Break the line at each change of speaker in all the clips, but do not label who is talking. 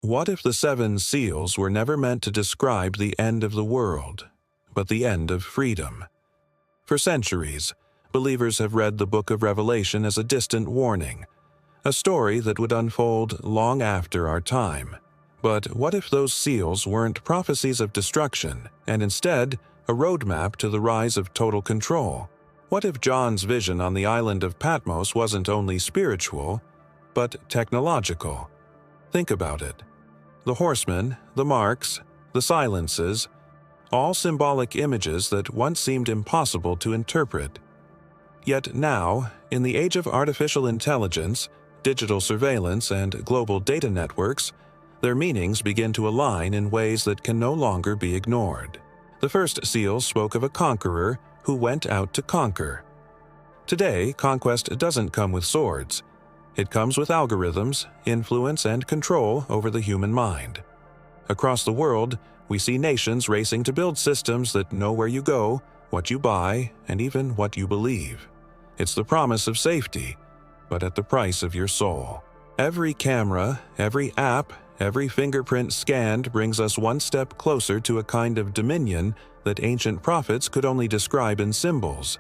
What if the seven seals were never meant to describe the end of the world, but the end of freedom? For centuries, believers have read the book of Revelation as a distant warning, a story that would unfold long after our time. But what if those seals weren't prophecies of destruction, and instead a roadmap to the rise of total control? What if John's vision on the island of Patmos wasn't only spiritual, but technological? Think about it. The horsemen, the marks, the silences, all symbolic images that once seemed impossible to interpret. Yet now, in the age of artificial intelligence, digital surveillance, and global data networks, their meanings begin to align in ways that can no longer be ignored. The first seal spoke of a conqueror who went out to conquer. Today, conquest doesn't come with swords. It comes with algorithms, influence, and control over the human mind. Across the world, we see nations racing to build systems that know where you go, what you buy, and even what you believe. It's the promise of safety, but at the price of your soul. Every camera, every app, every fingerprint scanned brings us one step closer to a kind of dominion that ancient prophets could only describe in symbols.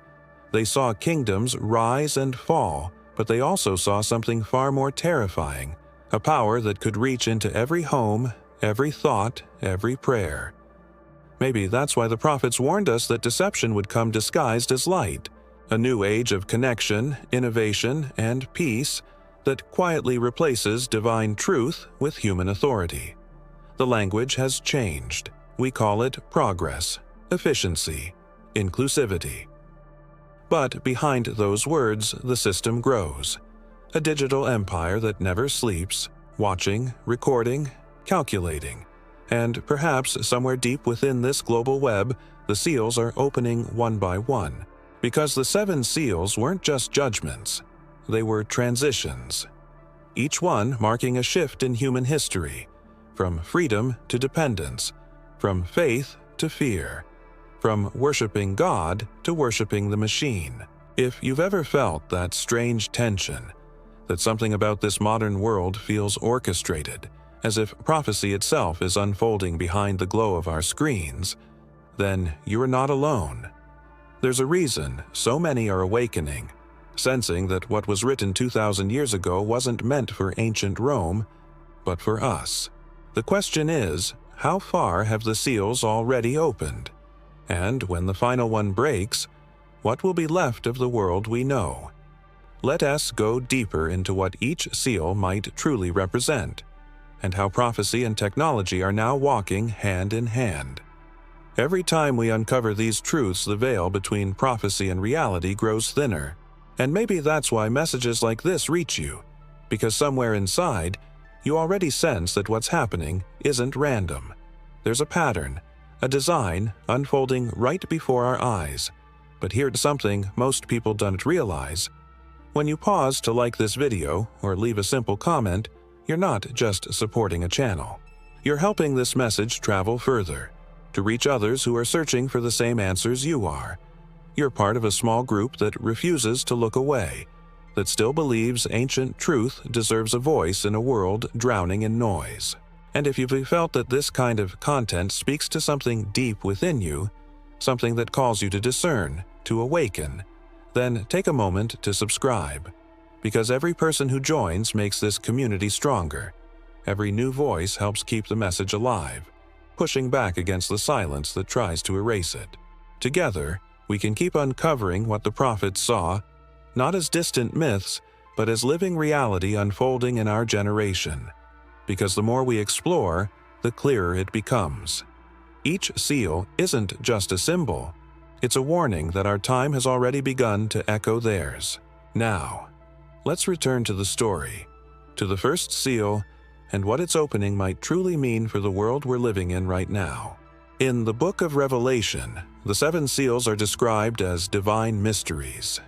They saw kingdoms rise and fall, but they also saw something far more terrifying, a power that could reach into every home, every thought, every prayer. Maybe that's why the prophets warned us that deception would come disguised as light, a new age of connection, innovation, and peace that quietly replaces divine truth with human authority. The language has changed. We call it progress, efficiency, inclusivity. But behind those words, the system grows. A digital empire that never sleeps, watching, recording, calculating. And perhaps somewhere deep within this global web, the seals are opening one by one. Because the seven seals weren't just judgments, they were transitions. Each one marking a shift in human history, from freedom to dependence, from faith to fear, from worshiping God to worshiping the machine. If you've ever felt that strange tension, that something about this modern world feels orchestrated, as if prophecy itself is unfolding behind the glow of our screens, then you're not alone. There's a reason so many are awakening, sensing that what was written 2,000 years ago wasn't meant for ancient Rome, but for us. The question is, how far have the seals already opened? And when the final one breaks, what will be left of the world we know? Let us go deeper into what each seal might truly represent, and how prophecy and technology are now walking hand in hand. Every time we uncover these truths, the veil between prophecy and reality grows thinner. And maybe that's why messages like this reach you, because somewhere inside, you already sense that what's happening isn't random. There's a pattern, a design unfolding right before our eyes. But here's something most people don't realize. When you pause to like this video or leave a simple comment, you're not just supporting a channel. You're helping this message travel further, to reach others who are searching for the same answers you are. You're part of a small group that refuses to look away, that still believes ancient truth deserves a voice in a world drowning in noise. And if you've felt that this kind of content speaks to something deep within you, something that calls you to discern, to awaken, then take a moment to subscribe. Because every person who joins makes this community stronger. Every new voice helps keep the message alive, pushing back against the silence that tries to erase it. Together, we can keep uncovering what the prophets saw, not as distant myths, but as living reality unfolding in our generation. Because the more we explore, the clearer it becomes. Each seal isn't just a symbol. It's a warning that our time has already begun to echo theirs. Now, let's return to the story, to the first seal, and what its opening might truly mean for the world we're living in right now. In the book of Revelation, the seven seals are described as divine mysteries,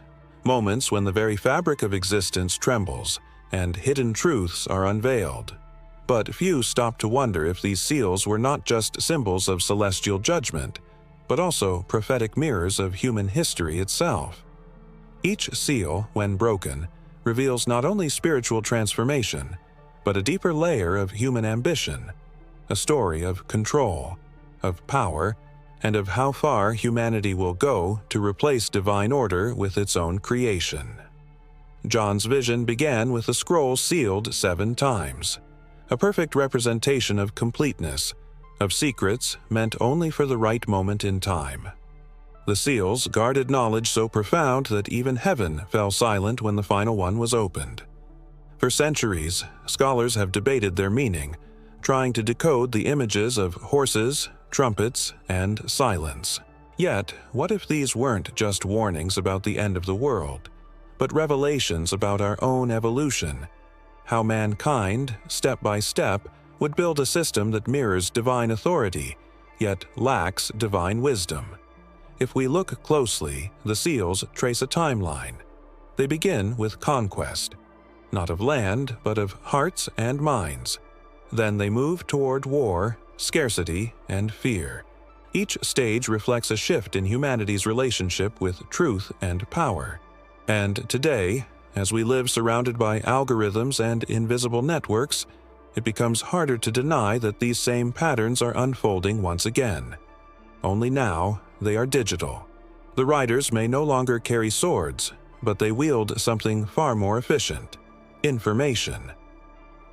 moments when the very fabric of existence trembles and hidden truths are unveiled. But few stop to wonder if these seals were not just symbols of celestial judgment, but also prophetic mirrors of human history itself. Each seal, when broken, reveals not only spiritual transformation, but a deeper layer of human ambition, a story of control, of power, and of how far humanity will go to replace divine order with its own creation. John's vision began with a scroll sealed 7 times, a perfect representation of completeness, of secrets meant only for the right moment in time. The seals guarded knowledge so profound that even heaven fell silent when the final one was opened. For centuries, scholars have debated their meaning, trying to decode the images of horses, trumpets, and silence. Yet, what if these weren't just warnings about the end of the world, but revelations about our own evolution, how mankind, step by step, would build a system that mirrors divine authority, yet lacks divine wisdom? If we look closely, the seals trace a timeline. They begin with conquest, not of land, but of hearts and minds. Then they move toward war, scarcity, and fear. Each stage reflects a shift in humanity's relationship with truth and power. And today, as we live surrounded by algorithms and invisible networks, it becomes harder to deny that these same patterns are unfolding once again. Only now, they are digital. The riders may no longer carry swords, but they wield something far more efficient: information.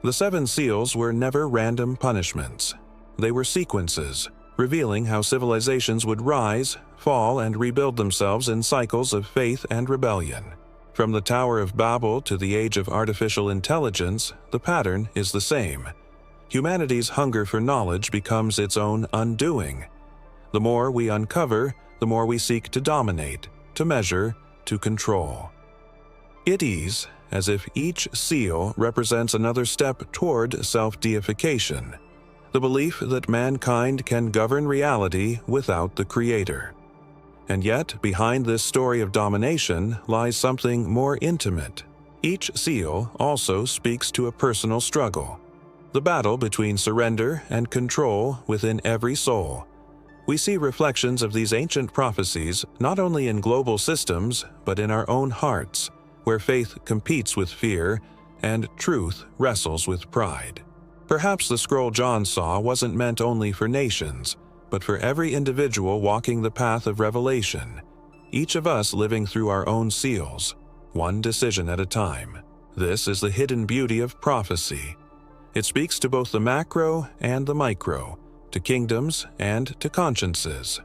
The 7 seals were never random punishments. They were sequences, revealing how civilizations would rise, fall, and rebuild themselves in cycles of faith and rebellion. From the Tower of Babel to the age of artificial intelligence, the pattern is the same. Humanity's hunger for knowledge becomes its own undoing. The more we uncover, the more we seek to dominate, to measure, to control. It is as if each seal represents another step toward self-deification, the belief that mankind can govern reality without the Creator. And yet, behind this story of domination lies something more intimate. Each seal also speaks to a personal struggle, the battle between surrender and control within every soul. We see reflections of these ancient prophecies not only in global systems, but in our own hearts, where faith competes with fear and truth wrestles with pride. Perhaps the scroll John saw wasn't meant only for nations, but for every individual walking the path of revelation, each of us living through our own seals, one decision at a time. This is the hidden beauty of prophecy. It speaks to both the macro and the micro, to kingdoms and to consciences.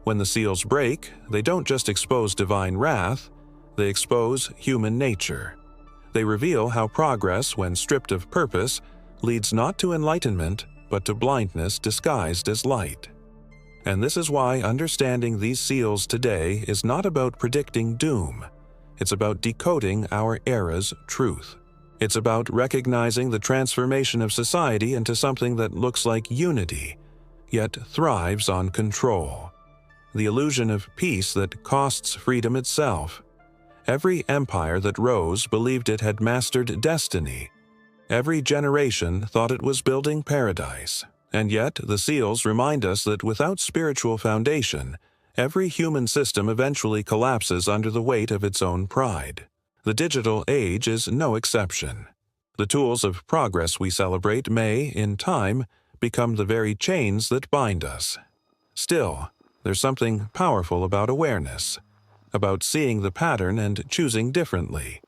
When the seals break, they don't just expose divine wrath, they expose human nature. They reveal how progress, when stripped of purpose, leads not to enlightenment, but to blindness disguised as light. And this is why understanding these seals today is not about predicting doom. It's about decoding our era's truth. It's about recognizing the transformation of society into something that looks like unity, yet thrives on control. The illusion of peace that costs freedom itself. Every empire that rose believed it had mastered destiny. Every generation thought it was building paradise. And yet, the seals remind us that without spiritual foundation, every human system eventually collapses under the weight of its own pride. The digital age is no exception. The tools of progress we celebrate may, in time, become the very chains that bind us. Still, there's something powerful about awareness, about seeing the pattern and choosing differently.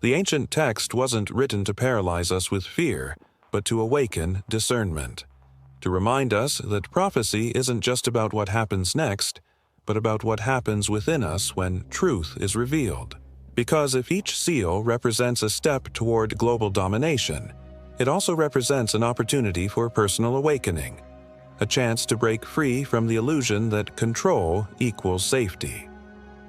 The ancient text wasn't written to paralyze us with fear, but to awaken discernment. To remind us that prophecy isn't just about what happens next, but about what happens within us when truth is revealed. Because if each seal represents a step toward global domination, it also represents an opportunity for personal awakening, a chance to break free from the illusion that control equals safety.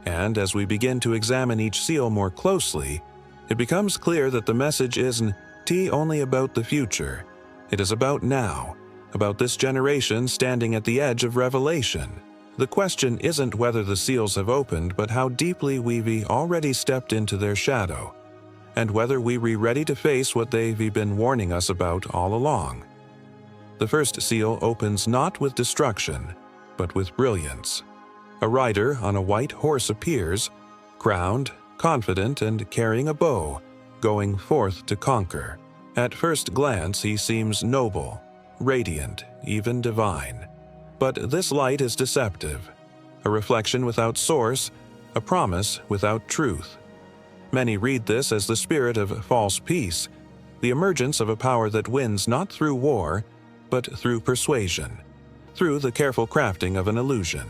And as we begin to examine each seal more closely, it becomes clear that the message isn't only about the future. It is about now, about this generation standing at the edge of revelation. The question isn't whether the seals have opened, but how deeply we've already stepped into their shadow, and whether we're ready to face what they've been warning us about all along. The first seal opens not with destruction, but with brilliance. A rider on a white horse appears, crowned, confident, and carrying a bow, going forth to conquer. At first glance, he seems noble, radiant, even divine. But this light is deceptive, a reflection without source, a promise without truth. Many read this as the spirit of false peace, the emergence of a power that wins not through war, but through persuasion, through the careful crafting of an illusion.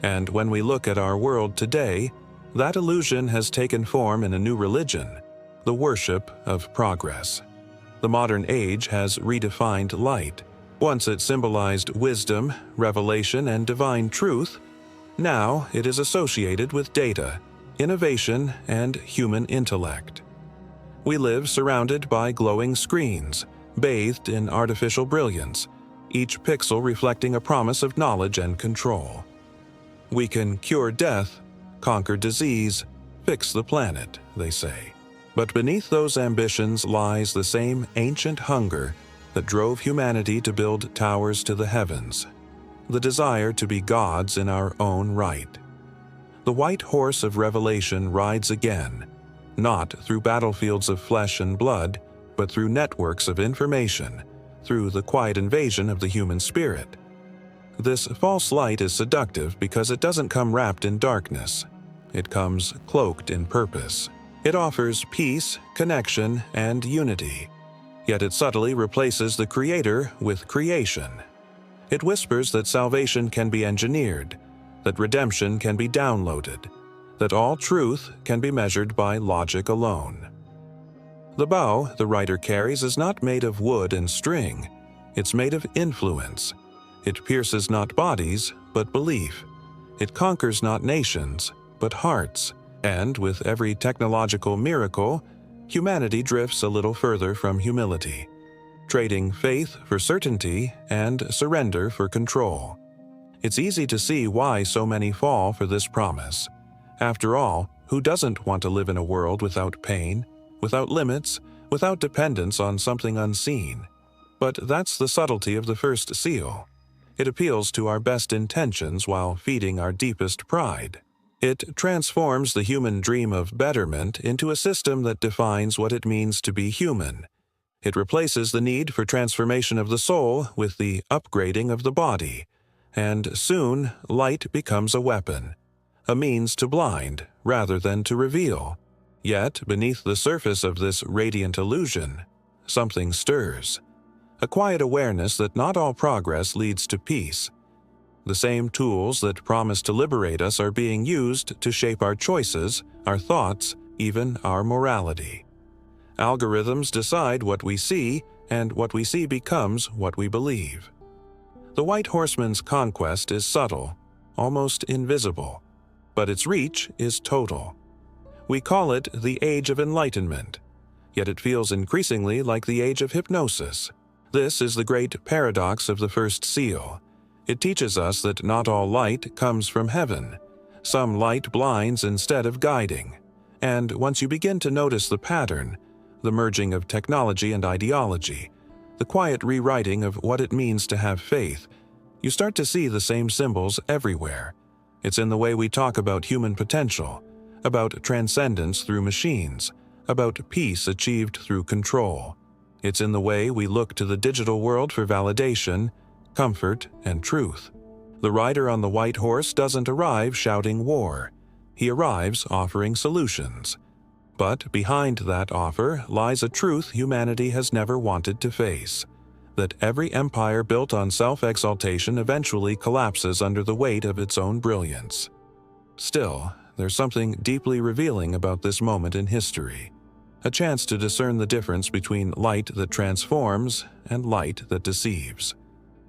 And when we look at our world today, that illusion has taken form in a new religion, the worship of progress. The modern age has redefined light. Once it symbolized wisdom, revelation, and divine truth, now it is associated with data, innovation, and human intellect. We live surrounded by glowing screens, bathed in artificial brilliance, each pixel reflecting a promise of knowledge and control. We can cure death, conquer disease, fix the planet, they say. But beneath those ambitions lies the same ancient hunger that drove humanity to build towers to the heavens, the desire to be gods in our own right. The white horse of revelation rides again, not through battlefields of flesh and blood, but through networks of information, through the quiet invasion of the human spirit. This false light is seductive because it doesn't come wrapped in darkness. It comes cloaked in purpose. It offers peace, connection, and unity. Yet it subtly replaces the Creator with creation. It whispers that salvation can be engineered, that redemption can be downloaded, that all truth can be measured by logic alone. The bow the writer carries is not made of wood and string. It's made of influence. It pierces not bodies, but belief. It conquers not nations, but hearts. And with every technological miracle, humanity drifts a little further from humility, trading faith for certainty and surrender for control. It's easy to see why so many fall for this promise. After all, who doesn't want to live in a world without pain, without limits, without dependence on something unseen? But that's the subtlety of the first seal. It appeals to our best intentions while feeding our deepest pride. It transforms the human dream of betterment into a system that defines what it means to be human. It replaces the need for transformation of the soul with the upgrading of the body. And soon, light becomes a weapon, a means to blind rather than to reveal. Yet, beneath the surface of this radiant illusion, something stirs. A quiet awareness that not all progress leads to peace. The same tools that promise to liberate us are being used to shape our choices, our thoughts, even our morality. Algorithms decide what we see, and what we see becomes what we believe. The White Horseman's conquest is subtle, almost invisible, but its reach is total. We call it the Age of Enlightenment, yet it feels increasingly like the Age of Hypnosis. This is the great paradox of the first seal. It teaches us that not all light comes from heaven. Some light blinds instead of guiding. And once you begin to notice the pattern, the merging of technology and ideology, the quiet rewriting of what it means to have faith, you start to see the same symbols everywhere. It's in the way we talk about human potential, about transcendence through machines, about peace achieved through control. It's in the way we look to the digital world for validation, comfort, and truth. The rider on the white horse doesn't arrive shouting war. He arrives offering solutions. But behind that offer lies a truth humanity has never wanted to face: that every empire built on self-exaltation eventually collapses under the weight of its own brilliance. Still, there's something deeply revealing about this moment in history. A chance to discern the difference between light that transforms and light that deceives.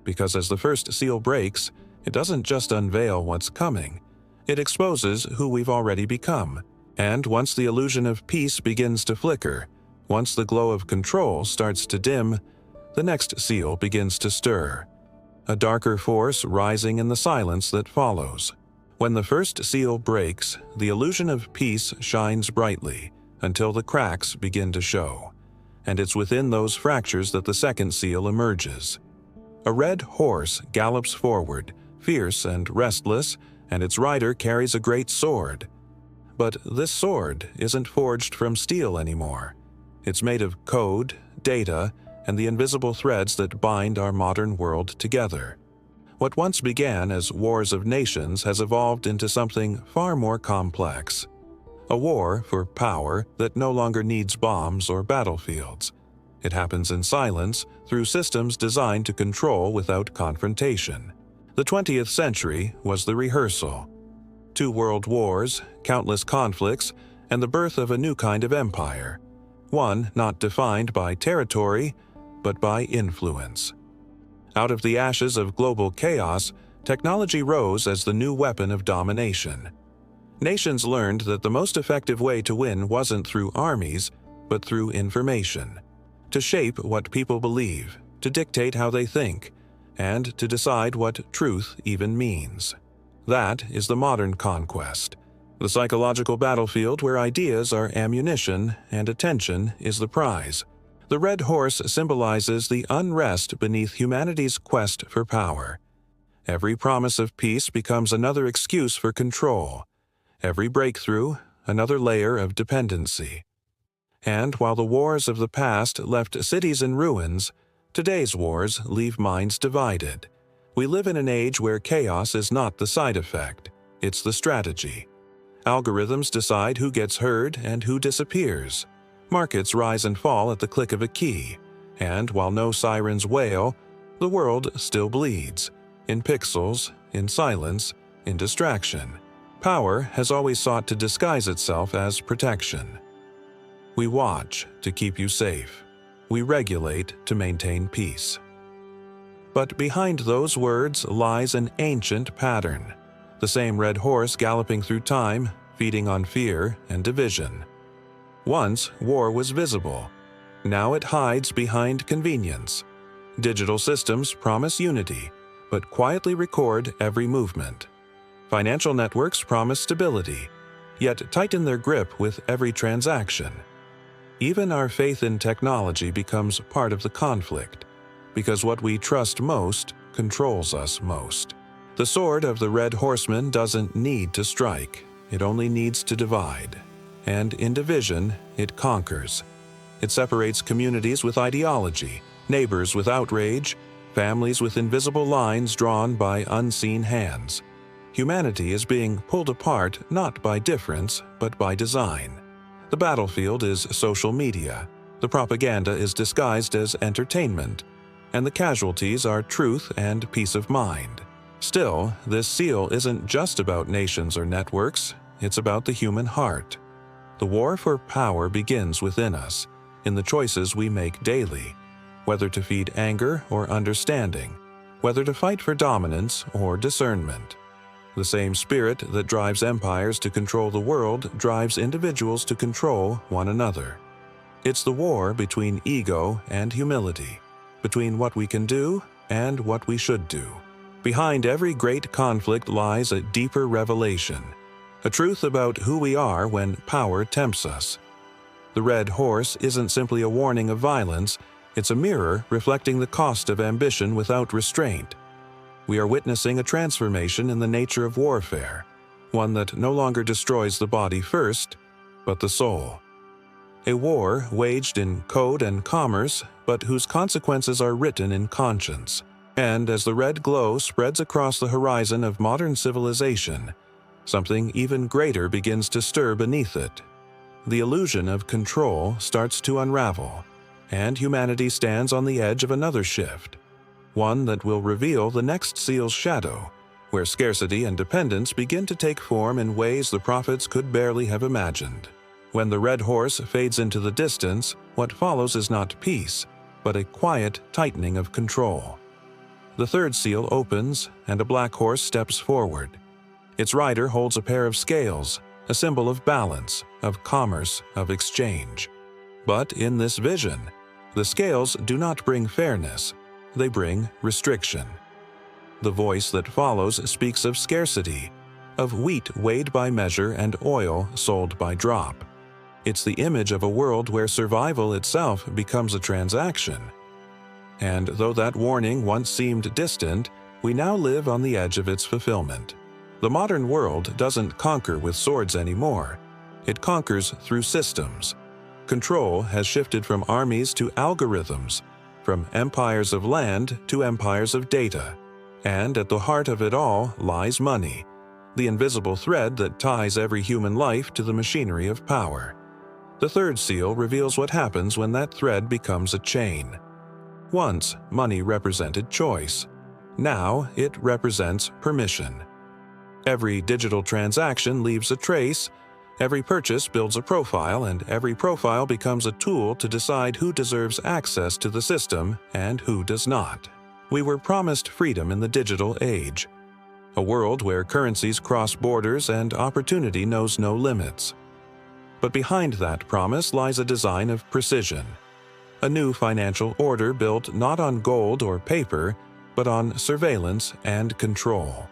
Because as the first seal breaks, it doesn't just unveil what's coming. It exposes who we've already become. And once the illusion of peace begins to flicker, once the glow of control starts to dim, the next seal begins to stir, a darker force rising in the silence that follows. When the first seal breaks, the illusion of peace shines brightly until the cracks begin to show. And it's within those fractures that the second seal emerges. A red horse gallops forward, fierce and restless, and its rider carries a great sword. But this sword isn't forged from steel anymore. It's made of code, data, and the invisible threads that bind our modern world together. What once began as wars of nations has evolved into something far more complex. A war for power that no longer needs bombs or battlefields. It happens in silence through systems designed to control without confrontation. The 20th century was the rehearsal. 2 world wars, countless conflicts, and the birth of a new kind of empire. One not defined by territory, but by influence. Out of the ashes of global chaos, technology rose as the new weapon of domination. Nations learned that the most effective way to win wasn't through armies, but through information. To shape what people believe, to dictate how they think, and to decide what truth even means. That is the modern conquest. The psychological battlefield where ideas are ammunition and attention is the prize. The red horse symbolizes the unrest beneath humanity's quest for power. Every promise of peace becomes another excuse for control. Every breakthrough, another layer of dependency. And while the wars of the past left cities in ruins, today's wars leave minds divided. We live in an age where chaos is not the side effect, it's the strategy. Algorithms decide who gets heard and who disappears. Markets rise and fall at the click of a key, and while no sirens wail, the world still bleeds. In pixels, in silence, in distraction. Power has always sought to disguise itself as protection. We watch to keep you safe. We regulate to maintain peace. But behind those words lies an ancient pattern. The same red horse galloping through time, feeding on fear and division. Once, war was visible. Now it hides behind convenience. Digital systems promise unity, but quietly record every movement. Financial networks promise stability, yet tighten their grip with every transaction. Even our faith in technology becomes part of the conflict, because what we trust most controls us most. The sword of the red horseman doesn't need to strike, it only needs to divide. And in division, it conquers. It separates communities with ideology, neighbors with outrage, families with invisible lines drawn by unseen hands. Humanity is being pulled apart not by difference, but by design. The battlefield is social media, the propaganda is disguised as entertainment, and the casualties are truth and peace of mind. Still, this seal isn't just about nations or networks, it's about the human heart. The war for power begins within us, in the choices we make daily, whether to feed anger or understanding, whether to fight for dominance or discernment. The same spirit that drives empires to control the world drives individuals to control one another. It's the war between ego and humility, between what we can do and what we should do. Behind every great conflict lies a deeper revelation, a truth about who we are when power tempts us. The red horse isn't simply a warning of violence, it's a mirror reflecting the cost of ambition without restraint. We are witnessing a transformation in the nature of warfare, one that no longer destroys the body first, but the soul. A war waged in code and commerce, but whose consequences are written in conscience. And as the red glow spreads across the horizon of modern civilization, something even greater begins to stir beneath it. The illusion of control starts to unravel, and humanity stands on the edge of another shift, one that will reveal the next seal's shadow, where scarcity and dependence begin to take form in ways the prophets could barely have imagined. When the red horse fades into the distance, what follows is not peace, but a quiet tightening of control. The third seal opens, and a black horse steps forward. Its rider holds a pair of scales, a symbol of balance, of commerce, of exchange. But in this vision, the scales do not bring fairness, they bring restriction. The voice that follows speaks of scarcity, of wheat weighed by measure and oil sold by drop. It's the image of a world where survival itself becomes a transaction. And though that warning once seemed distant, we now live on the edge of its fulfillment. The modern world doesn't conquer with swords anymore. It conquers through systems. Control has shifted from armies to algorithms, from empires of land to empires of data. And at the heart of it all lies money, the invisible thread that ties every human life to the machinery of power. The third seal reveals what happens when that thread becomes a chain. Once, money represented choice. Now, it represents permission. Every digital transaction leaves a trace, every purchase builds a profile, and every profile becomes a tool to decide who deserves access to the system and who does not. We were promised freedom in the digital age, a world where currencies cross borders and opportunity knows no limits. But behind that promise lies a design of precision, a new financial order built not on gold or paper, but on surveillance and control.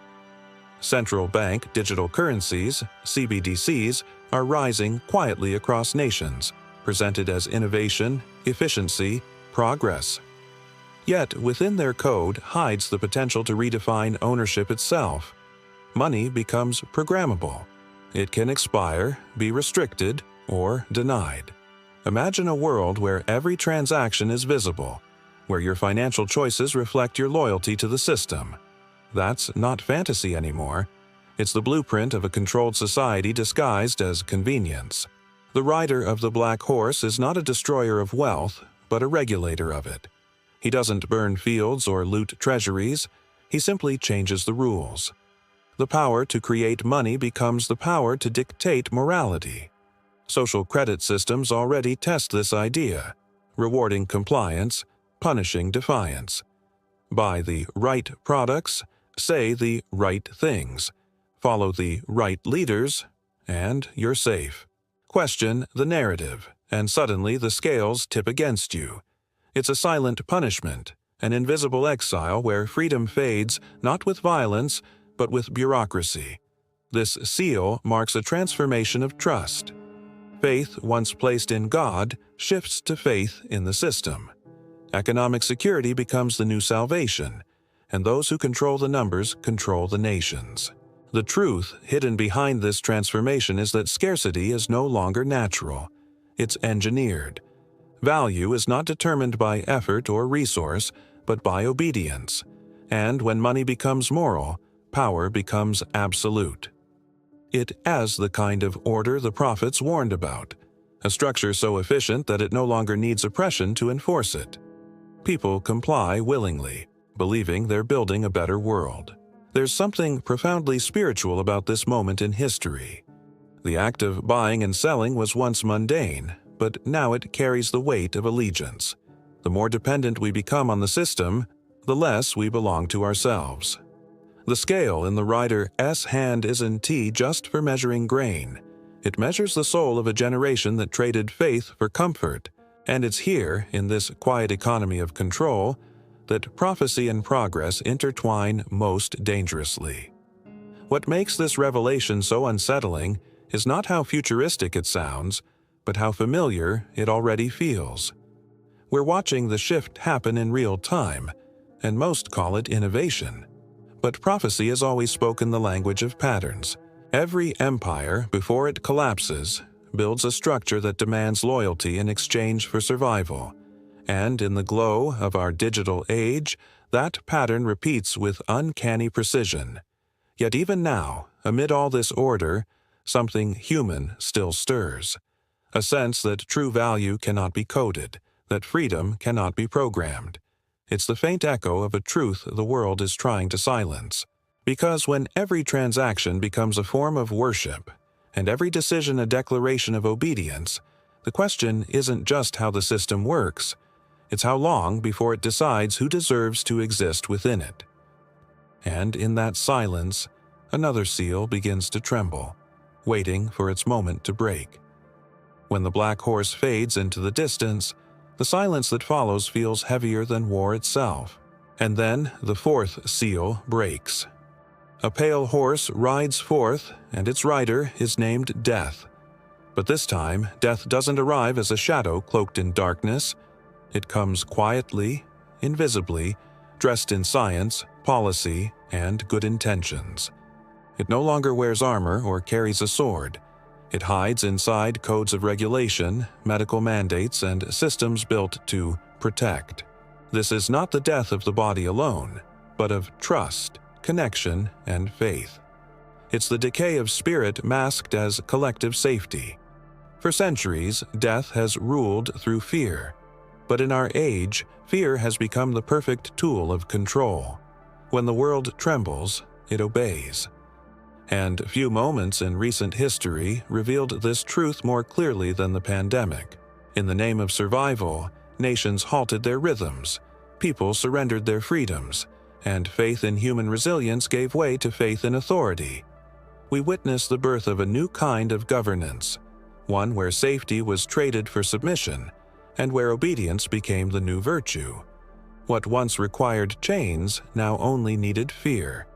Central bank digital currencies, CBDCs, are rising quietly across nations, presented as innovation, efficiency, progress. Yet within their code hides the potential to redefine ownership itself. Money becomes programmable. It can expire, be restricted, or denied. Imagine a world where every transaction is visible, where your financial choices reflect your loyalty to the system. That's not fantasy anymore. It's the blueprint of a controlled society disguised as convenience. The rider of the black horse is not a destroyer of wealth, but a regulator of it. He doesn't burn fields or loot treasuries. He simply changes the rules. The power to create money becomes the power to dictate morality. Social credit systems already test this idea, rewarding compliance, punishing defiance. Buy the right products, say the right things, follow the right leaders, and you're safe. Question the narrative, and suddenly the scales tip against you. It's a silent punishment, an invisible exile where freedom fades not with violence, but with bureaucracy. This seal marks a transformation of trust. Faith, once placed in God, shifts to faith in the system. Economic security becomes the new salvation, and those who control the numbers control the nations. The truth hidden behind this transformation is that scarcity is no longer natural. It's engineered. Value is not determined by effort or resource, but by obedience. And when money becomes moral, power becomes absolute. It is the kind of order the prophets warned about, a structure so efficient that it no longer needs oppression to enforce it. People comply willingly, believing they're building a better world. There's something profoundly spiritual about this moment in history. The act of buying and selling was once mundane, but now it carries the weight of allegiance. The more dependent we become on the system, the less we belong to ourselves. The scale in the rider's hand isn't T just for measuring grain. It measures the soul of a generation that traded faith for comfort. And it's here, in this quiet economy of control, that prophecy and progress intertwine most dangerously. What makes this revelation so unsettling is not how futuristic it sounds, but how familiar it already feels. We're watching the shift happen in real time, and most call it innovation. But prophecy has always spoken the language of patterns. Every empire, before it collapses, builds a structure that demands loyalty in exchange for survival. And in the glow of our digital age, that pattern repeats with uncanny precision. Yet even now, amid all this order, something human still stirs. A sense that true value cannot be coded, that freedom cannot be programmed. It's the faint echo of a truth the world is trying to silence. Because when every transaction becomes a form of worship, and every decision a declaration of obedience, the question isn't just how the system works, it's how long before it decides who deserves to exist within it. And in that silence, another seal begins to tremble, waiting for its moment to break. When the black horse fades into the distance, the silence that follows feels heavier than war itself. And then the fourth seal breaks. A pale horse rides forth, and its rider is named Death. But this time, death doesn't arrive as a shadow cloaked in darkness. It comes quietly, invisibly, dressed in science, policy, and good intentions. It no longer wears armor or carries a sword. It hides inside codes of regulation, medical mandates, and systems built to protect. This is not the death of the body alone, but of trust, connection, and faith. It's the decay of spirit masked as collective safety. For centuries, death has ruled through fear. But in our age, fear has become the perfect tool of control. When the world trembles, it obeys. And few moments in recent history revealed this truth more clearly than the pandemic. In the name of survival, nations halted their rhythms, people surrendered their freedoms, and faith in human resilience gave way to faith in authority. We witnessed the birth of a new kind of governance, one where safety was traded for submission, and where obedience became the new virtue. What once required chains now only needed fear.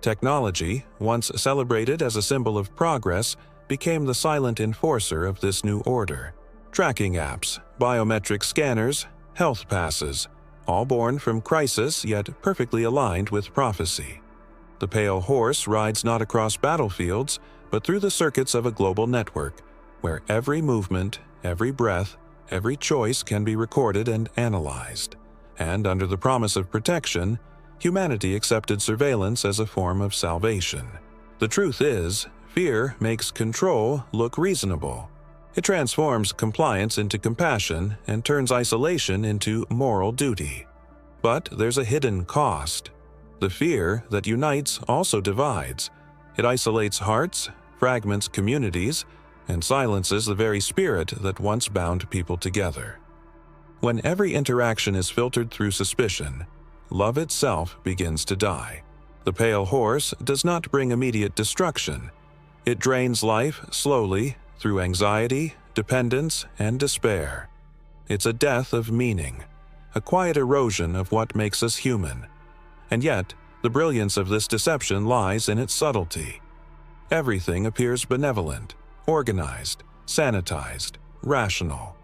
Technology, once celebrated as a symbol of progress, became the silent enforcer of this new order. Tracking apps, biometric scanners, health passes, all born from crisis yet perfectly aligned with prophecy. The pale horse rides not across battlefields, but through the circuits of a global network, where every movement, every breath, every choice can be recorded and analyzed. And under the promise of protection, humanity accepted surveillance as a form of salvation. The truth is, fear makes control look reasonable. It transforms compliance into compassion and turns isolation into moral duty. But there's a hidden cost. The fear that unites also divides. It isolates hearts, fragments communities, and silences the very spirit that once bound people together. When every interaction is filtered through suspicion, love itself begins to die. The pale horse does not bring immediate destruction. It drains life slowly through anxiety, dependence, and despair. It's a death of meaning, a quiet erosion of what makes us human. And yet, the brilliance of this deception lies in its subtlety. Everything appears benevolent, organized, sanitized, rational.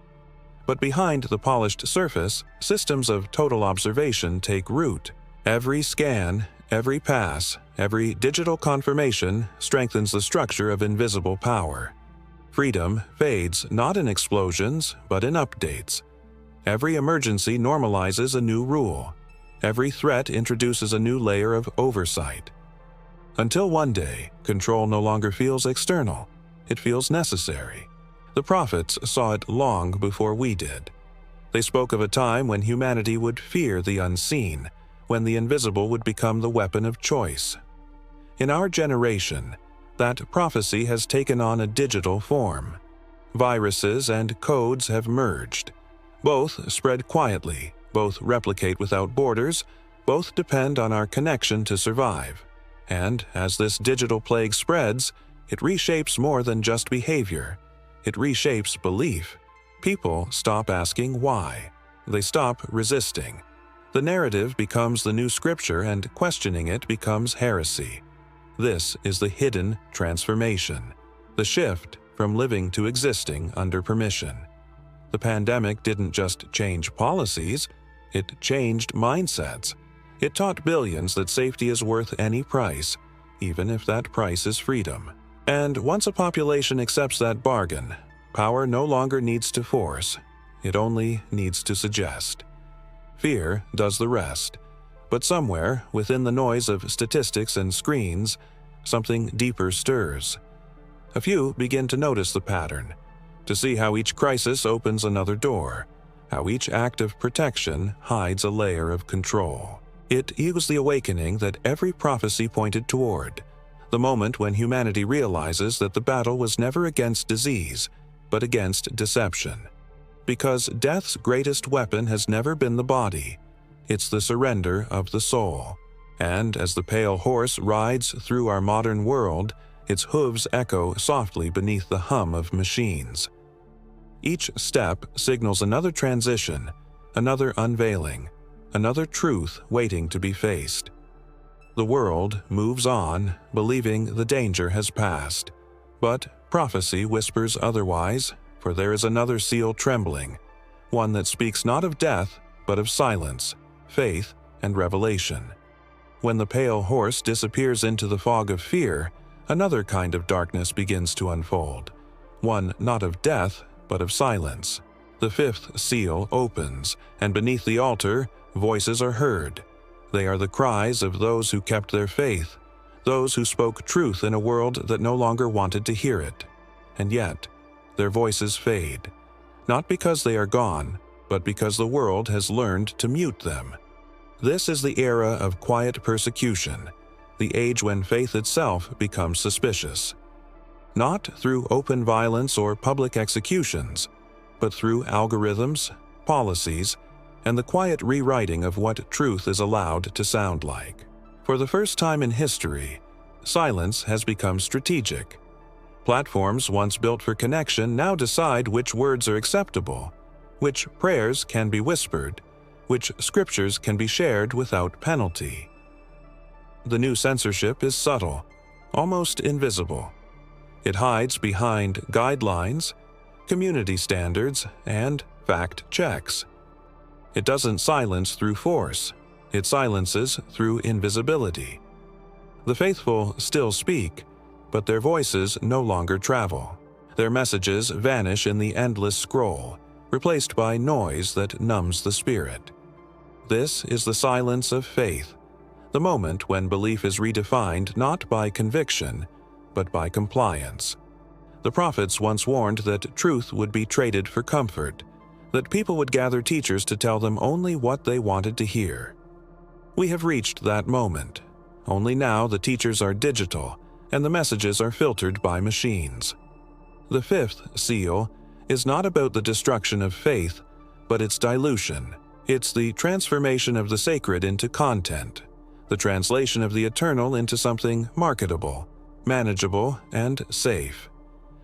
But behind the polished surface, systems of total observation take root. Every scan, every pass, every digital confirmation strengthens the structure of invisible power. Freedom fades not in explosions, but in updates. Every emergency normalizes a new rule. Every threat introduces a new layer of oversight. Until one day, control no longer feels external. It feels necessary. The prophets saw it long before we did. They spoke of a time when humanity would fear the unseen, when the invisible would become the weapon of choice. In our generation, that prophecy has taken on a digital form. Viruses and codes have merged. Both spread quietly, both replicate without borders, both depend on our connection to survive. And as this digital plague spreads, it reshapes more than just behavior. It reshapes belief. People stop asking why. They stop resisting. The narrative becomes the new scripture, and questioning it becomes heresy. This is the hidden transformation, the shift from living to existing under permission. The pandemic didn't just change policies, it changed mindsets. It taught billions that safety is worth any price, even if that price is freedom. And once a population accepts that bargain, power no longer needs to force, it only needs to suggest. Fear does the rest. But somewhere, within the noise of statistics and screens, something deeper stirs. A few begin to notice the pattern, to see how each crisis opens another door, how each act of protection hides a layer of control. It echoes the awakening that every prophecy pointed toward, the moment when humanity realizes that the battle was never against disease, but against deception. Because death's greatest weapon has never been the body, it's the surrender of the soul. And as the pale horse rides through our modern world, its hooves echo softly beneath the hum of machines. Each step signals another transition, another unveiling, another truth waiting to be faced. The world moves on, believing the danger has passed. But prophecy whispers otherwise, for there is another seal trembling, one that speaks not of death, but of silence, faith, and revelation. When the pale horse disappears into the fog of fear, another kind of darkness begins to unfold, one not of death, but of silence. The fifth seal opens, and beneath the altar, voices are heard. They are the cries of those who kept their faith, those who spoke truth in a world that no longer wanted to hear it. And yet, their voices fade, not because they are gone, but because the world has learned to mute them. This is the era of quiet persecution, the age when faith itself becomes suspicious. Not through open violence or public executions, but through algorithms, policies, and the quiet rewriting of what truth is allowed to sound like. For the first time in history, silence has become strategic. Platforms once built for connection now decide which words are acceptable, which prayers can be whispered, which scriptures can be shared without penalty. The new censorship is subtle, almost invisible. It hides behind guidelines, community standards, and fact checks. It doesn't silence through force, it silences through invisibility. The faithful still speak, but their voices no longer travel. Their messages vanish in the endless scroll, replaced by noise that numbs the spirit. This is the silence of faith, the moment when belief is redefined not by conviction, but by compliance. The prophets once warned that truth would be traded for comfort, that people would gather teachers to tell them only what they wanted to hear. We have reached that moment. Only now the teachers are digital, and the messages are filtered by machines. The fifth seal is not about the destruction of faith, but its dilution. It's the transformation of the sacred into content, the translation of the eternal into something marketable, manageable, and safe.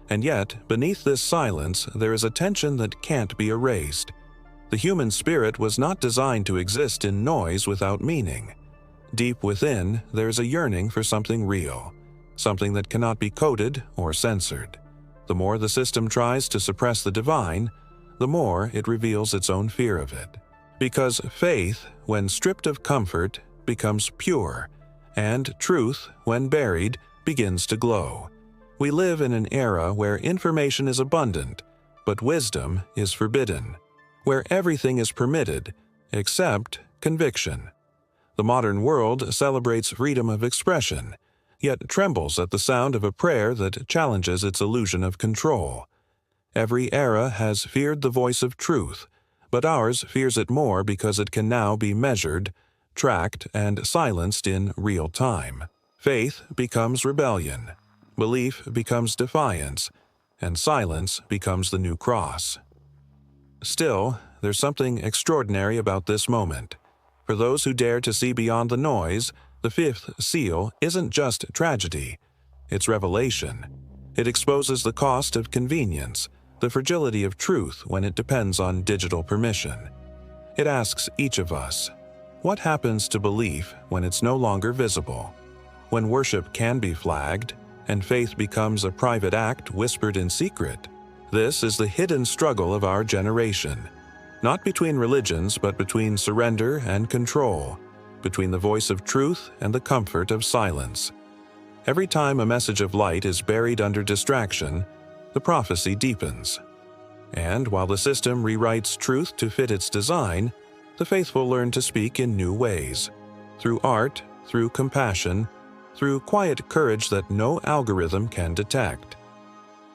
And yet, beneath this silence, there is a tension that can't be erased. The human spirit was not designed to exist in noise without meaning. Deep within, there is a yearning for something real, something that cannot be coded or censored. The more the system tries to suppress the divine, the more it reveals its own fear of it. Because faith, when stripped of comfort, becomes pure, and truth, when buried, begins to glow. We live in an era where information is abundant, but wisdom is forbidden, where everything is permitted, except conviction. The modern world celebrates freedom of expression, yet trembles at the sound of a prayer that challenges its illusion of control. Every era has feared the voice of truth, but ours fears it more because it can now be measured, tracked, and silenced in real time. Faith becomes rebellion, belief becomes defiance, and silence becomes the new cross. Still, there's something extraordinary about this moment. For those who dare to see beyond the noise, the fifth seal isn't just tragedy, it's revelation. It exposes the cost of convenience, the fragility of truth when it depends on digital permission. It asks each of us, what happens to belief when it's no longer visible? When worship can be flagged, and faith becomes a private act whispered in secret? This is the hidden struggle of our generation. Not between religions, but between surrender and control, between the voice of truth and the comfort of silence. Every time a message of light is buried under distraction, the prophecy deepens. And while the system rewrites truth to fit its design, the faithful learn to speak in new ways, through art, through compassion, through quiet courage that no algorithm can detect.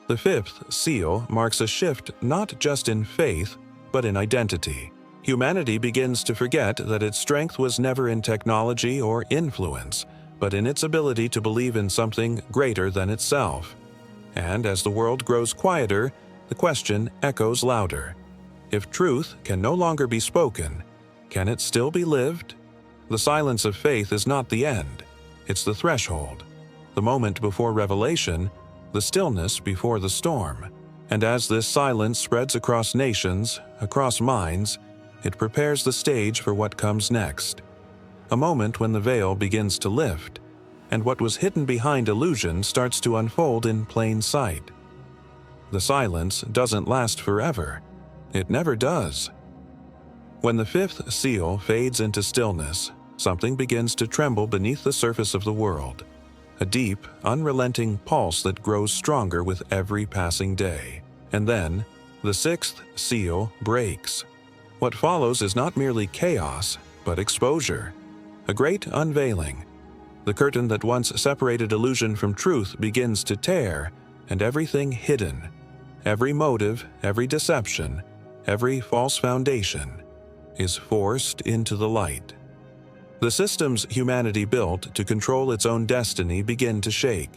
The fifth seal marks a shift not just in faith, but in identity. Humanity begins to forget that its strength was never in technology or influence, but in its ability to believe in something greater than itself. And as the world grows quieter, the question echoes louder. If truth can no longer be spoken, can it still be lived? The silence of faith is not the end. It's the threshold, the moment before revelation, the stillness before the storm. And as this silence spreads across nations, across minds, it prepares the stage for what comes next. A moment when the veil begins to lift, and what was hidden behind illusion starts to unfold in plain sight. The silence doesn't last forever. It never does. When the fifth seal fades into stillness, something begins to tremble beneath the surface of the world. a deep, unrelenting pulse that grows stronger with every passing day. And then, the sixth seal breaks. What follows is not merely chaos, but exposure. A great unveiling. The curtain that once separated illusion from truth begins to tear, and everything hidden, every motive, every deception, every false foundation, is forced into the light. The systems humanity built to control its own destiny begin to shake,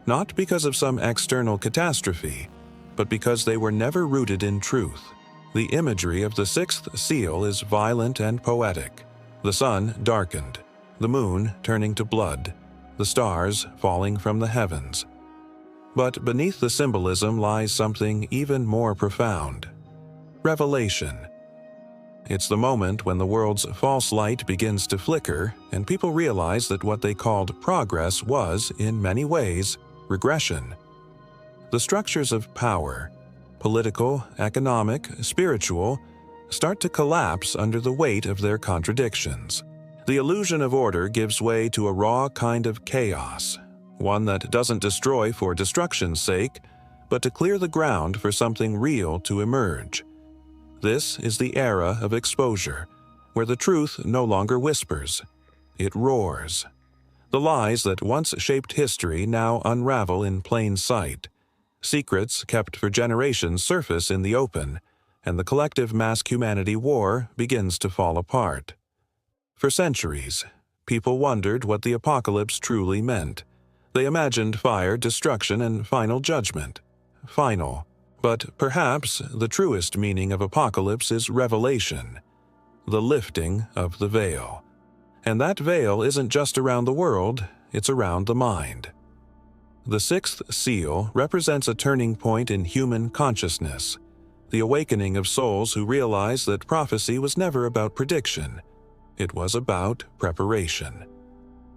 not because of some external catastrophe, but because they were never rooted in truth. The imagery of the sixth seal is violent and poetic. The sun darkened, the moon turning to blood, the stars falling from the heavens. But beneath the symbolism lies something even more profound. Revelation. It's the moment when the world's false light begins to flicker and people realize that what they called progress was, in many ways, regression. The structures of power, political, economic, spiritual, start to collapse under the weight of their contradictions. The illusion of order gives way to a raw kind of chaos, one that doesn't destroy for destruction's sake, but to clear the ground for something real to emerge. This is the era of exposure, where the truth no longer whispers. It roars. The lies that once shaped history now unravel in plain sight. Secrets kept for generations surface in the open, and the collective mass humanity war begins to fall apart. For centuries, people wondered what the apocalypse truly meant. They imagined fire, destruction, and final judgment. Final. But perhaps the truest meaning of apocalypse is revelation, the lifting of the veil. And that veil isn't just around the world, it's around the mind. The sixth seal represents a turning point in human consciousness, the awakening of souls who realize that prophecy was never about prediction. It was about preparation.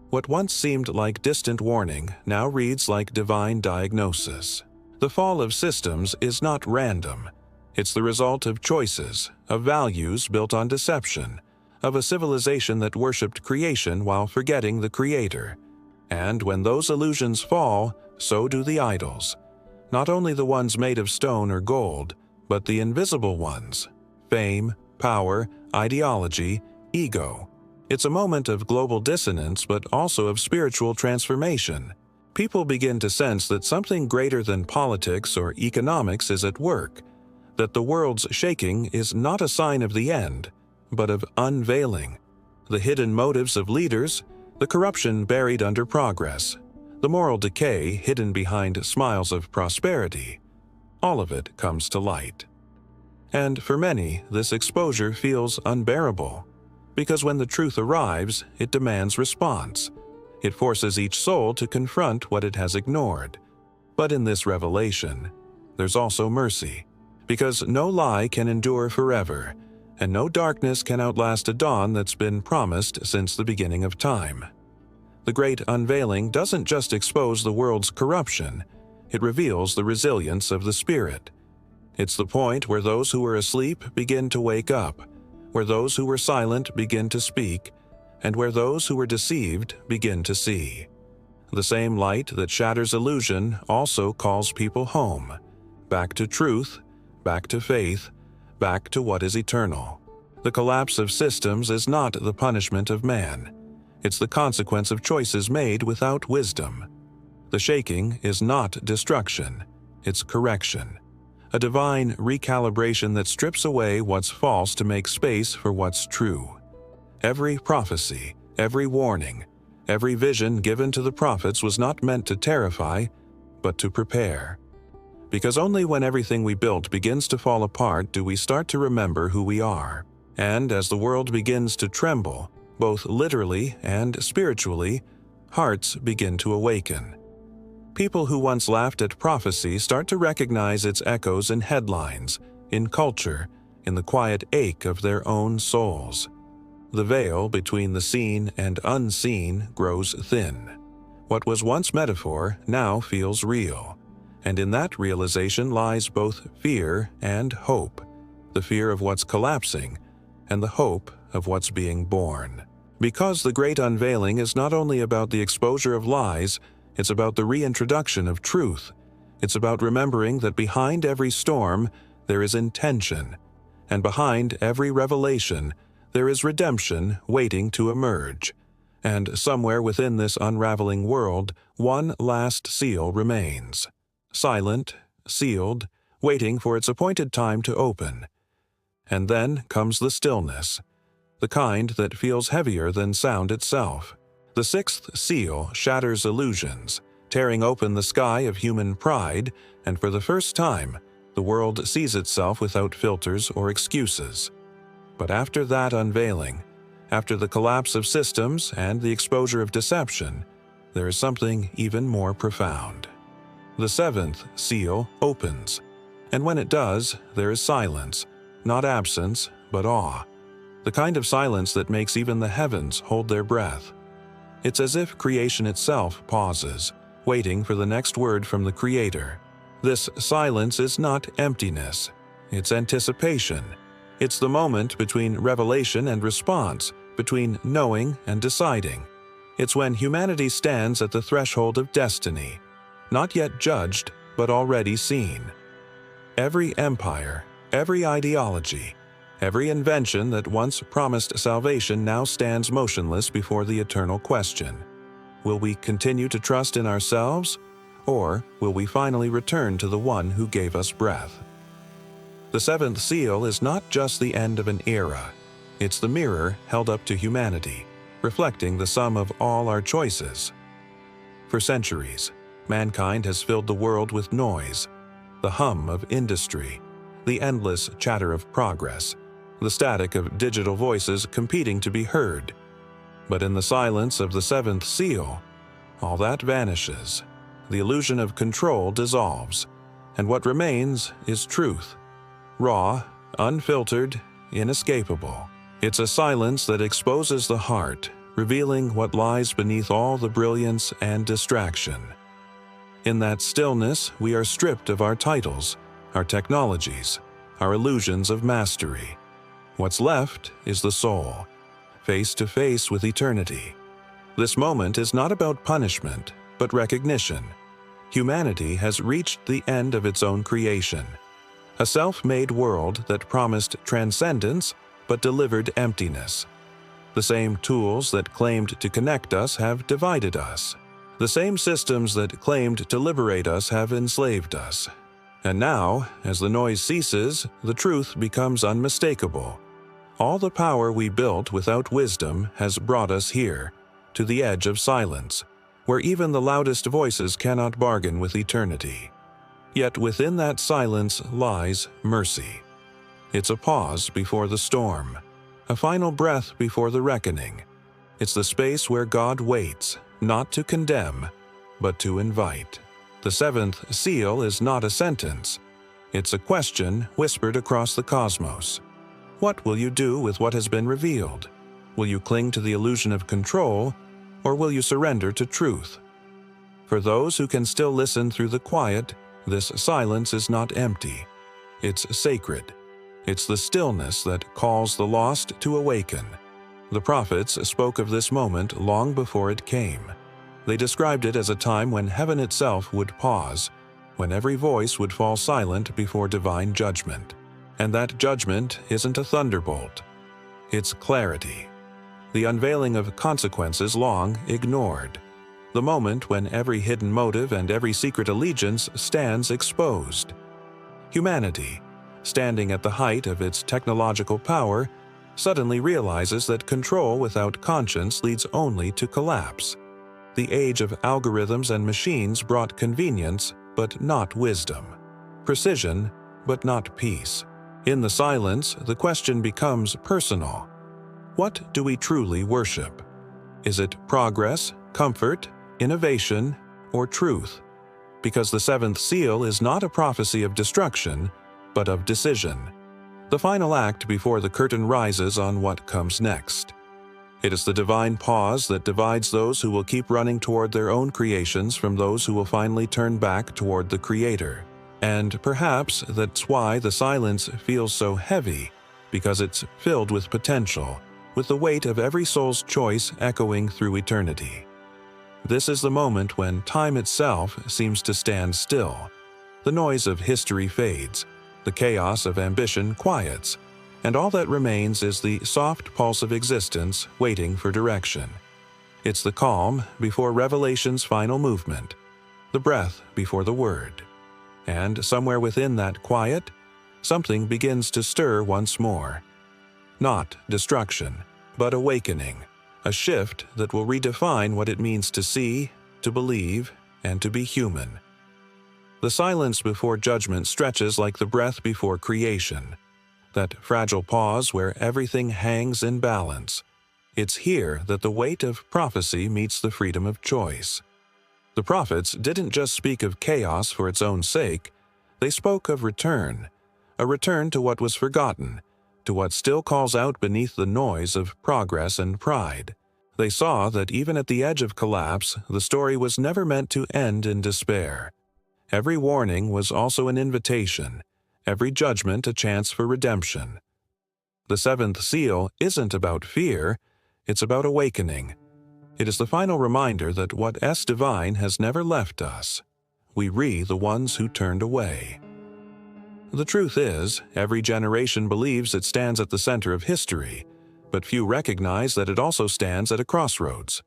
What once seemed like distant warning now reads like divine diagnosis. The fall of systems is not random. It's the result of choices, of values built on deception, of a civilization that worshipped creation while forgetting the Creator. And when those illusions fall, so do the idols. Not only the ones made of stone or gold, but the invisible ones: fame, power, ideology, ego. It's a moment of global dissonance, but also of spiritual transformation. People begin to sense that something greater than politics or economics is at work, that the world's shaking is not a sign of the end, but of unveiling. The hidden motives of leaders, the corruption buried under progress, the moral decay hidden behind smiles of prosperity, all of it comes to light. And for many, this exposure feels unbearable, because when the truth arrives, it demands response. It forces each soul to confront what it has ignored. But in this revelation, there's also mercy, because no lie can endure forever, and no darkness can outlast a dawn that's been promised since the beginning of time. The great unveiling doesn't just expose the world's corruption, it reveals the resilience of the Spirit. It's the point where those who were asleep begin to wake up, where those who were silent begin to speak, and where those who were deceived begin to see. The same light that shatters illusion also calls people home, back to truth, back to faith, back to what is eternal. The collapse of systems is not the punishment of man. It's the consequence of choices made without wisdom. The shaking is not destruction, it's correction. A divine recalibration that strips away what's false to make space for what's true. Every prophecy, every warning, every vision given to the prophets was not meant to terrify, but to prepare. Because only when everything we built begins to fall apart do we start to remember who we are. And as the world begins to tremble, both literally and spiritually, hearts begin to awaken. People who once laughed at prophecy start to recognize its echoes in headlines, in culture, in the quiet ache of their own souls. The veil between the seen and unseen grows thin. What was once metaphor now feels real, and in that realization lies both fear and hope, the fear of what's collapsing and the hope of what's being born. Because the great unveiling is not only about the exposure of lies, It's about the reintroduction of truth. It's about remembering that behind every storm, there is intention, and behind every revelation, there is redemption waiting to emerge. And somewhere within this unraveling world, one last seal remains. Silent, sealed, waiting for its appointed time to open. And then comes the stillness, the kind that feels heavier than sound itself. The sixth seal shatters illusions, tearing open the sky of human pride, and for the first time, the world sees itself without filters or excuses. But after that unveiling, after the collapse of systems and the exposure of deception, there is something even more profound. The seventh seal opens, and when it does, there is silence, not absence, but awe. The kind of silence that makes even the heavens hold their breath. It's as if creation itself pauses, waiting for the next word from the Creator. This silence is not emptiness, it's anticipation. It's the moment between revelation and response, between knowing and deciding. It's when humanity stands at the threshold of destiny, not yet judged, but already seen. Every empire, every ideology, every invention that once promised salvation now stands motionless before the eternal question. Will we continue to trust in ourselves, or will we finally return to the one who gave us breath? The seventh seal is not just the end of an era. It's the mirror held up to humanity, reflecting the sum of all our choices. For centuries, mankind has filled the world with noise, the hum of industry, the endless chatter of progress, the static of digital voices competing to be heard. But in the silence of the seventh seal, all that vanishes. The illusion of control dissolves, and what remains is truth. Raw, unfiltered, inescapable. It's a silence that exposes the heart, revealing what lies beneath all the brilliance and distraction. In that stillness, we are stripped of our titles, our technologies, our illusions of mastery. What's left is the soul, face to face with eternity. This moment is not about punishment, but recognition. Humanity has reached the end of its own creation. A self-made world that promised transcendence, but delivered emptiness. The same tools that claimed to connect us have divided us. The same systems that claimed to liberate us have enslaved us. And now, as the noise ceases, the truth becomes unmistakable. All the power we built without wisdom has brought us here, to the edge of silence, where even the loudest voices cannot bargain with eternity. Yet within that silence lies mercy. It's a pause before the storm, a final breath before the reckoning. It's the space where God waits, not to condemn, but to invite. The seventh seal is not a sentence. It's a question whispered across the cosmos. What will you do with what has been revealed? Will you cling to the illusion of control, or will you surrender to truth? For those who can still listen through the quiet, this silence is not empty. It's sacred. It's the stillness that calls the lost to awaken. The prophets spoke of this moment long before it came. They described it as a time when heaven itself would pause, when every voice would fall silent before divine judgment. And that judgment isn't a thunderbolt. It's clarity. The unveiling of consequences long ignored. The moment when every hidden motive and every secret allegiance stands exposed. Humanity, standing at the height of its technological power, suddenly realizes that control without conscience leads only to collapse. The age of algorithms and machines brought convenience, but not wisdom. Precision, but not peace. In the silence, the question becomes personal. What do we truly worship? Is it progress, comfort, innovation, or truth? Because the seventh seal is not a prophecy of destruction, but of decision. The final act before the curtain rises on what comes next. It is the divine pause that divides those who will keep running toward their own creations from those who will finally turn back toward the Creator. And perhaps that's why the silence feels so heavy, because it's filled with potential, with the weight of every soul's choice echoing through eternity. This is the moment when time itself seems to stand still. The noise of history fades, the chaos of ambition quiets, and all that remains is the soft pulse of existence waiting for direction. It's the calm before revelation's final movement, the breath before the word. And somewhere within that quiet, something begins to stir once more. Not destruction, but awakening, a shift that will redefine what it means to see, to believe, and to be human. The silence before judgment stretches like the breath before creation, that fragile pause where everything hangs in balance. It's here that the weight of prophecy meets the freedom of choice. The prophets didn't just speak of chaos for its own sake, they spoke of return, a return to what was forgotten, to what still calls out beneath the noise of progress and pride. They saw that even at the edge of collapse, the story was never meant to end in despair. Every warning was also an invitation, every judgment a chance for redemption. The seventh seal isn't about fear, it's about awakening. It is the final reminder that what is divine has never left us. We the ones who turned away. The truth is, every generation believes it stands at the center of history, but few recognize that it also stands at a crossroads.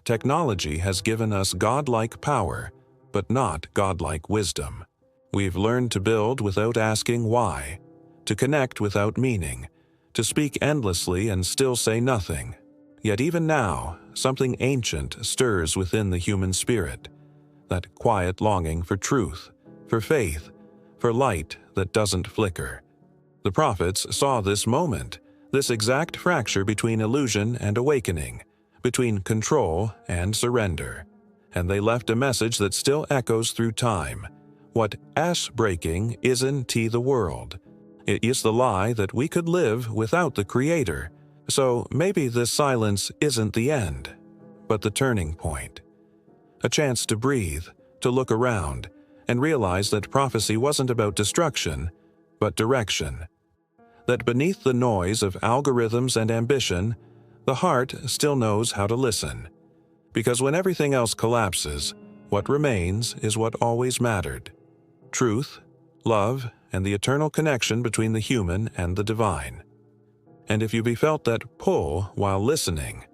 Technology has given us godlike power, but not godlike wisdom. We've learned to build without asking why, to connect without meaning, to speak endlessly and still say nothing. Yet even now, something ancient stirs within the human spirit, that quiet longing for truth, for faith, for light that doesn't flicker. The prophets saw this moment, this exact fracture between illusion and awakening, between control and surrender. And they left a message that still echoes through time. What breaking isn't the world. It is the lie that we could live without the Creator. So maybe this silence isn't the end, but the turning point. A chance to breathe, to look around, and realize that prophecy wasn't about destruction, but direction. That beneath the noise of algorithms and ambition, the heart still knows how to listen. Because when everything else collapses, what remains is what always mattered: truth, love, and the eternal connection between the human and the divine. And if you felt that pull while listening,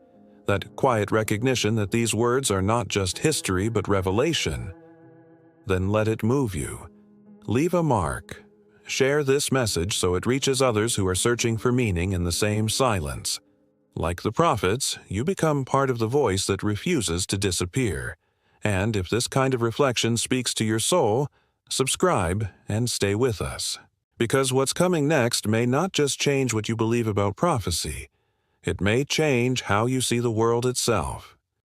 that quiet recognition that these words are not just history but revelation, then let it move you. Leave a mark. Share this message so it reaches others who are searching for meaning in the same silence. Like the prophets, you become part of the voice that refuses to disappear. And if this kind of reflection speaks to your soul, subscribe and stay with us. Because what's coming next may not just change what you believe about prophecy, it may change how you see the world itself.